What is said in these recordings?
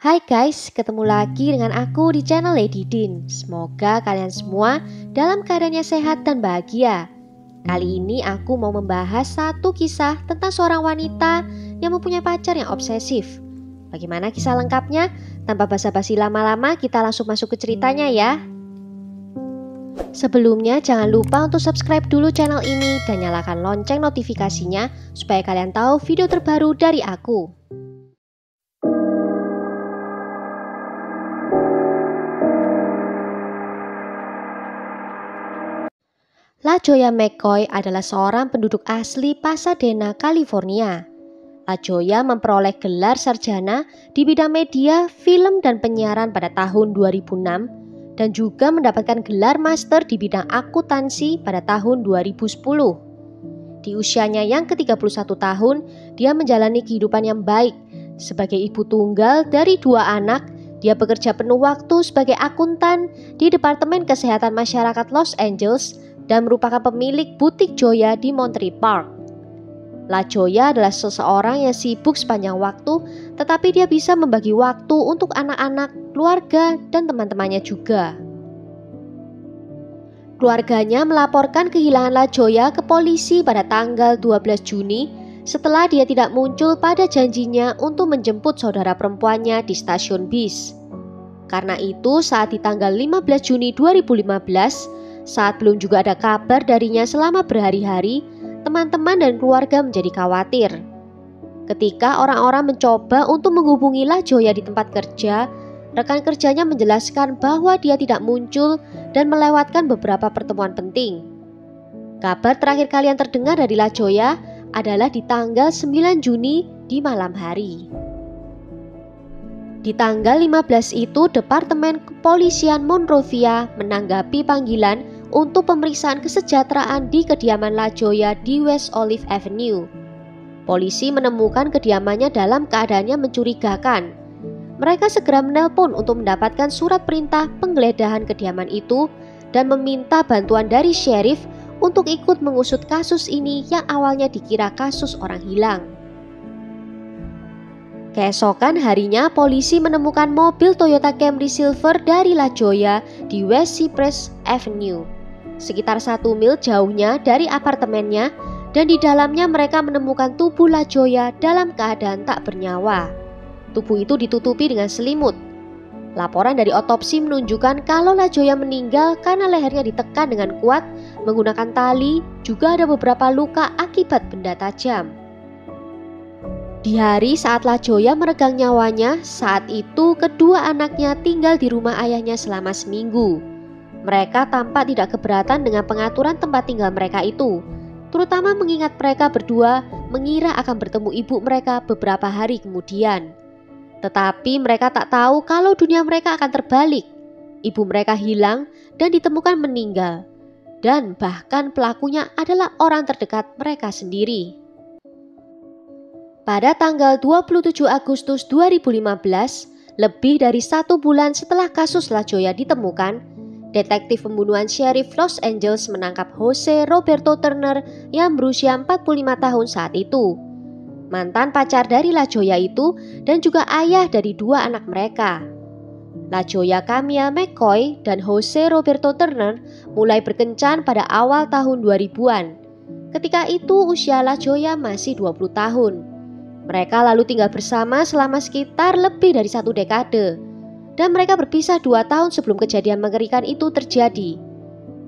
Hai guys, ketemu lagi dengan aku di channel Lady Din. Semoga kalian semua dalam keadaannya sehat dan bahagia. Kali ini aku mau membahas satu kisah tentang seorang wanita yang mempunyai pacar yang obsesif. Bagaimana kisah lengkapnya? Tanpa basa-basi lama-lama, kita langsung masuk ke ceritanya ya. Sebelumnya jangan lupa untuk subscribe dulu channel ini dan nyalakan lonceng notifikasinya supaya kalian tahu video terbaru dari aku. LaJoya McCoy adalah seorang penduduk asli Pasadena, California. LaJoya memperoleh gelar sarjana di bidang media, film, dan penyiaran pada tahun 2006 dan juga mendapatkan gelar master di bidang akuntansi pada tahun 2010. Di usianya yang ke-31 tahun, dia menjalani kehidupan yang baik. Sebagai ibu tunggal dari 2 anak, dia bekerja penuh waktu sebagai akuntan di Departemen Kesehatan Masyarakat Los Angeles dan merupakan pemilik butik Joya di Monterey Park. LaJoya adalah seseorang yang sibuk sepanjang waktu, tetapi dia bisa membagi waktu untuk anak-anak, keluarga, dan teman-temannya juga. Keluarganya melaporkan kehilangan LaJoya ke polisi pada tanggal 12 Juni setelah dia tidak muncul pada janjinya untuk menjemput saudara perempuannya di stasiun bis. Karena itu, saat di tanggal 15 Juni 2015, saat belum juga ada kabar darinya selama berhari-hari, teman-teman dan keluarga menjadi khawatir. Ketika orang-orang mencoba untuk menghubungi LaJoya di tempat kerja, rekan kerjanya menjelaskan bahwa dia tidak muncul dan melewatkan beberapa pertemuan penting. Kabar terakhir kali yang terdengar dari LaJoya adalah di tanggal 9 Juni di malam hari. Di tanggal 15 itu, Departemen Kepolisian Monrovia menanggapi panggilan untuk pemeriksaan kesejahteraan di kediaman LaJoya di West Olive Avenue. Polisi menemukan kediamannya dalam keadaannya mencurigakan. Mereka segera menelpon untuk mendapatkan surat perintah penggeledahan kediaman itu dan meminta bantuan dari sheriff untuk ikut mengusut kasus ini yang awalnya dikira kasus orang hilang. Keesokan harinya, polisi menemukan mobil Toyota Camry Silver dari LaJoya di West Cypress Avenue, sekitar 1 mil jauhnya dari apartemennya, dan di dalamnya mereka menemukan tubuh LaJoya dalam keadaan tak bernyawa. Tubuh itu ditutupi dengan selimut. Laporan dari otopsi menunjukkan kalau LaJoya meninggal karena lehernya ditekan dengan kuat menggunakan tali, juga ada beberapa luka akibat benda tajam. Di hari saat LaJoya meregang nyawanya, saat itu kedua anaknya tinggal di rumah ayahnya selama seminggu. Mereka tampak tidak keberatan dengan pengaturan tempat tinggal mereka itu, terutama mengingat mereka berdua mengira akan bertemu ibu mereka beberapa hari kemudian. Tetapi mereka tak tahu kalau dunia mereka akan terbalik. Ibu mereka hilang dan ditemukan meninggal, dan bahkan pelakunya adalah orang terdekat mereka sendiri. Pada tanggal 27 Agustus 2015, lebih dari 1 bulan setelah kasus LaJoya ditemukan, detektif pembunuhan Sheriff Los Angeles menangkap Jose Roberto Turner yang berusia 45 tahun saat itu, mantan pacar dari LaJoya itu dan juga ayah dari 2 anak mereka. LaJoya Camille McCoy dan Jose Roberto Turner mulai berkencan pada awal tahun 2000-an. Ketika itu usia LaJoya masih 20 tahun. Mereka lalu tinggal bersama selama sekitar lebih dari 1 dekade, dan mereka berpisah 2 tahun sebelum kejadian mengerikan itu terjadi.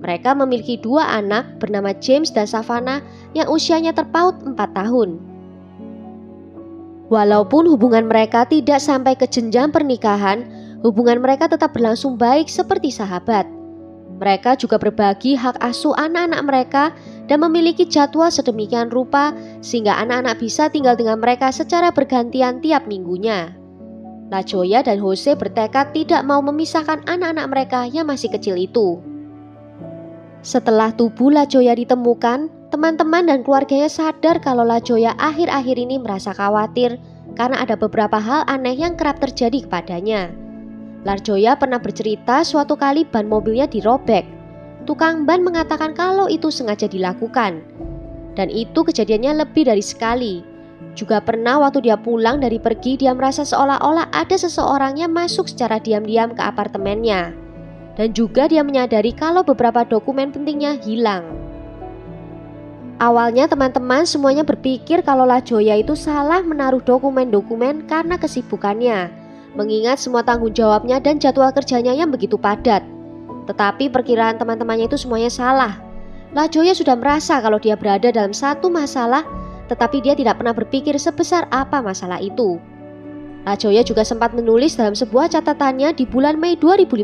Mereka memiliki 2 anak bernama James dan Savannah yang usianya terpaut 4 tahun. Walaupun hubungan mereka tidak sampai ke jenjang pernikahan, hubungan mereka tetap berlangsung baik seperti sahabat. Mereka juga berbagi hak asuh anak-anak mereka dan memiliki jadwal sedemikian rupa sehingga anak-anak bisa tinggal dengan mereka secara bergantian tiap minggunya. LaJoya dan Jose bertekad tidak mau memisahkan anak-anak mereka yang masih kecil itu. Setelah tubuh LaJoya ditemukan, teman-teman dan keluarganya sadar kalau LaJoya akhir-akhir ini merasa khawatir karena ada beberapa hal aneh yang kerap terjadi kepadanya. LaJoya pernah bercerita suatu kali ban mobilnya dirobek. Tukang ban mengatakan kalau itu sengaja dilakukan. Dan itu kejadiannya lebih dari sekali. Juga pernah waktu dia pulang dari pergi, dia merasa seolah-olah ada seseorang yang masuk secara diam-diam ke apartemennya. Dan juga dia menyadari kalau beberapa dokumen pentingnya hilang. Awalnya teman-teman semuanya berpikir kalau LaJoya itu salah menaruh dokumen-dokumen karena kesibukannya, mengingat semua tanggung jawabnya dan jadwal kerjanya yang begitu padat. Tetapi perkiraan teman-temannya itu semuanya salah. LaJoya sudah merasa kalau dia berada dalam satu masalah, tetapi dia tidak pernah berpikir sebesar apa masalah itu. LaJoya juga sempat menulis dalam sebuah catatannya di bulan Mei 2015,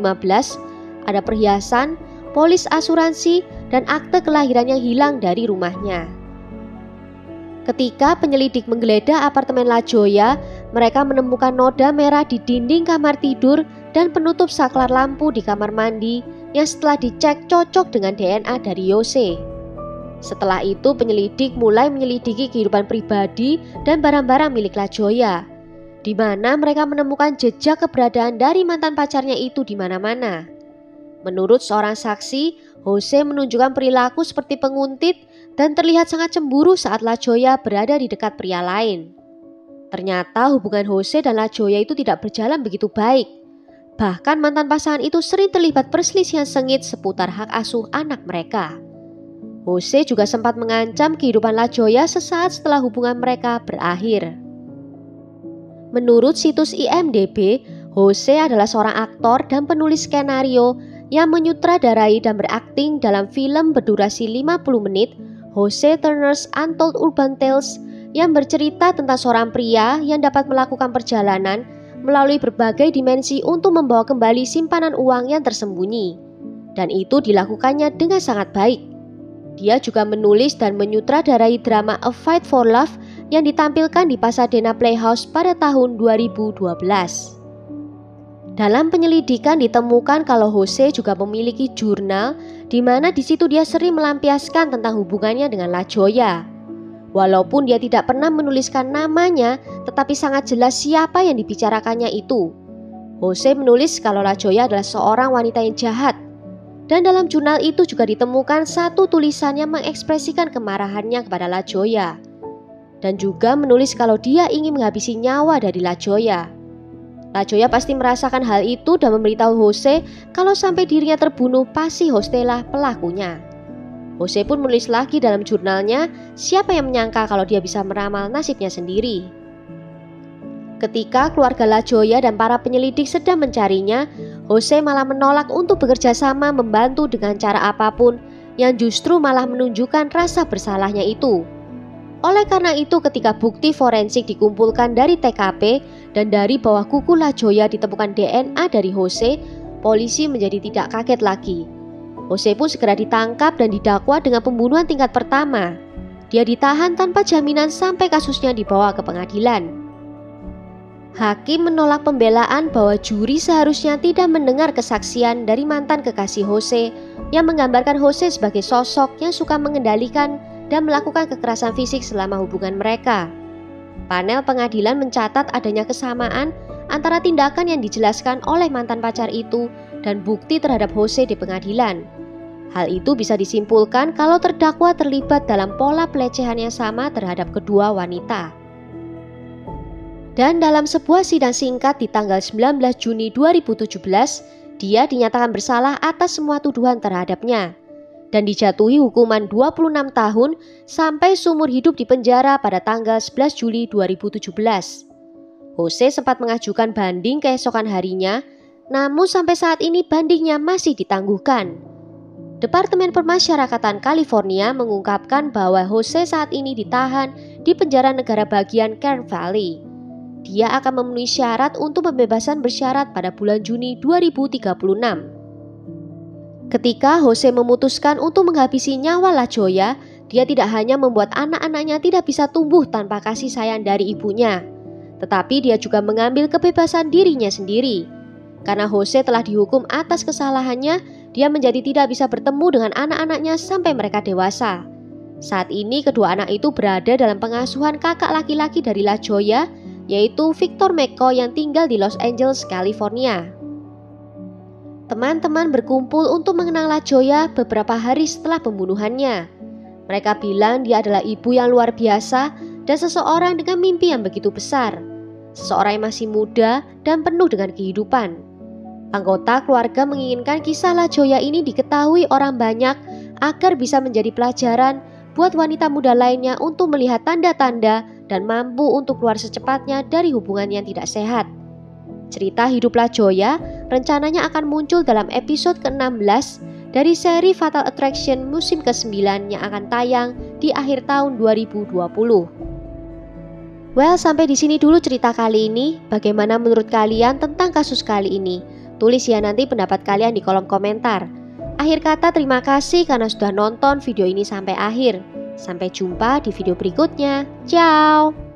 ada perhiasan, polis asuransi, dan akte kelahirannya hilang dari rumahnya. Ketika penyelidik menggeledah apartemen LaJoya, mereka menemukan noda merah di dinding kamar tidur dan penutup saklar lampu di kamar mandi yang setelah dicek cocok dengan DNA dari Yose. Setelah itu penyelidik mulai menyelidiki kehidupan pribadi dan barang-barang milik LaJoya, di mana mereka menemukan jejak keberadaan dari mantan pacarnya itu di mana-mana. Menurut seorang saksi, Jose menunjukkan perilaku seperti penguntit dan terlihat sangat cemburu saat LaJoya berada di dekat pria lain. Ternyata hubungan Jose dan LaJoya itu tidak berjalan begitu baik. Bahkan mantan pasangan itu sering terlibat perselisihan sengit seputar hak asuh anak mereka. Jose juga sempat mengancam kehidupan LaJoya sesaat setelah hubungan mereka berakhir. Menurut situs IMDb, Jose adalah seorang aktor dan penulis skenario yang menyutradarai dan berakting dalam film berdurasi 50 menit Jose Turner's Untold Urban Tales yang bercerita tentang seorang pria yang dapat melakukan perjalanan melalui berbagai dimensi untuk membawa kembali simpanan uang yang tersembunyi. Dan itu dilakukannya dengan sangat baik. Dia juga menulis dan menyutradarai drama A Fight for Love yang ditampilkan di Pasadena Playhouse pada tahun 2012. Dalam penyelidikan ditemukan kalau Jose juga memiliki jurnal di mana di situ dia sering melampiaskan tentang hubungannya dengan LaJoya. Walaupun dia tidak pernah menuliskan namanya, tetapi sangat jelas siapa yang dibicarakannya itu. Jose menulis kalau LaJoya adalah seorang wanita yang jahat. Dan dalam jurnal itu juga ditemukan satu tulisan yang mengekspresikan kemarahannya kepada LaJoya. Dan juga menulis kalau dia ingin menghabisi nyawa dari LaJoya. LaJoya pasti merasakan hal itu dan memberitahu Jose kalau sampai dirinya terbunuh pasti Jose lah pelakunya. Jose pun menulis lagi dalam jurnalnya, siapa yang menyangka kalau dia bisa meramal nasibnya sendiri. Ketika keluarga LaJoya dan para penyelidik sedang mencarinya, Jose malah menolak untuk bekerja sama membantu dengan cara apapun yang justru malah menunjukkan rasa bersalahnya itu. Oleh karena itu ketika bukti forensik dikumpulkan dari TKP dan dari bawah kuku LaJoya ditemukan DNA dari Jose, polisi menjadi tidak kaget lagi. Jose pun segera ditangkap dan didakwa dengan pembunuhan tingkat pertama. Dia ditahan tanpa jaminan sampai kasusnya dibawa ke pengadilan. Hakim menolak pembelaan bahwa juri seharusnya tidak mendengar kesaksian dari mantan kekasih Jose yang menggambarkan Jose sebagai sosok yang suka mengendalikan dan melakukan kekerasan fisik selama hubungan mereka. Panel pengadilan mencatat adanya kesamaan antara tindakan yang dijelaskan oleh mantan pacar itu dan bukti terhadap Jose di pengadilan. Hal itu bisa disimpulkan kalau terdakwa terlibat dalam pola pelecehan yang sama terhadap kedua wanita. Dan dalam sebuah sidang singkat di tanggal 19 Juni 2017, dia dinyatakan bersalah atas semua tuduhan terhadapnya dan dijatuhi hukuman 26 tahun sampai seumur hidup di penjara pada tanggal 11 Juli 2017. Jose sempat mengajukan banding keesokan harinya, namun sampai saat ini bandingnya masih ditangguhkan. Departemen Permasyarakatan California mengungkapkan bahwa Jose saat ini ditahan di penjara negara bagian Kern Valley. Dia akan memenuhi syarat untuk pembebasan bersyarat pada bulan Juni 2036. Ketika Jose memutuskan untuk menghabisi nyawa LaJoya, dia tidak hanya membuat anak-anaknya tidak bisa tumbuh tanpa kasih sayang dari ibunya, tetapi dia juga mengambil kebebasan dirinya sendiri. Karena Jose telah dihukum atas kesalahannya, dia menjadi tidak bisa bertemu dengan anak-anaknya sampai mereka dewasa. Saat ini kedua anak itu berada dalam pengasuhan kakak laki-laki dari LaJoya, yaitu Victor McCoy yang tinggal di Los Angeles, California. Teman-teman berkumpul untuk mengenang LaJoya beberapa hari setelah pembunuhannya. Mereka bilang dia adalah ibu yang luar biasa dan seseorang dengan mimpi yang begitu besar. Seseorang yang masih muda dan penuh dengan kehidupan. Anggota keluarga menginginkan kisah La Joya ini diketahui orang banyak agar bisa menjadi pelajaran buat wanita muda lainnya untuk melihat tanda-tanda dan mampu untuk keluar secepatnya dari hubungan yang tidak sehat. Cerita hidup La Joya rencananya akan muncul dalam episode ke-16 dari seri Fatal Attraction musim ke-9 yang akan tayang di akhir tahun 2020. Well, sampai di sini dulu cerita kali ini. Bagaimana menurut kalian tentang kasus kali ini? Tulis ya nanti pendapat kalian di kolom komentar. Akhir kata, terima kasih karena sudah nonton video ini sampai akhir. Sampai jumpa di video berikutnya. Ciao!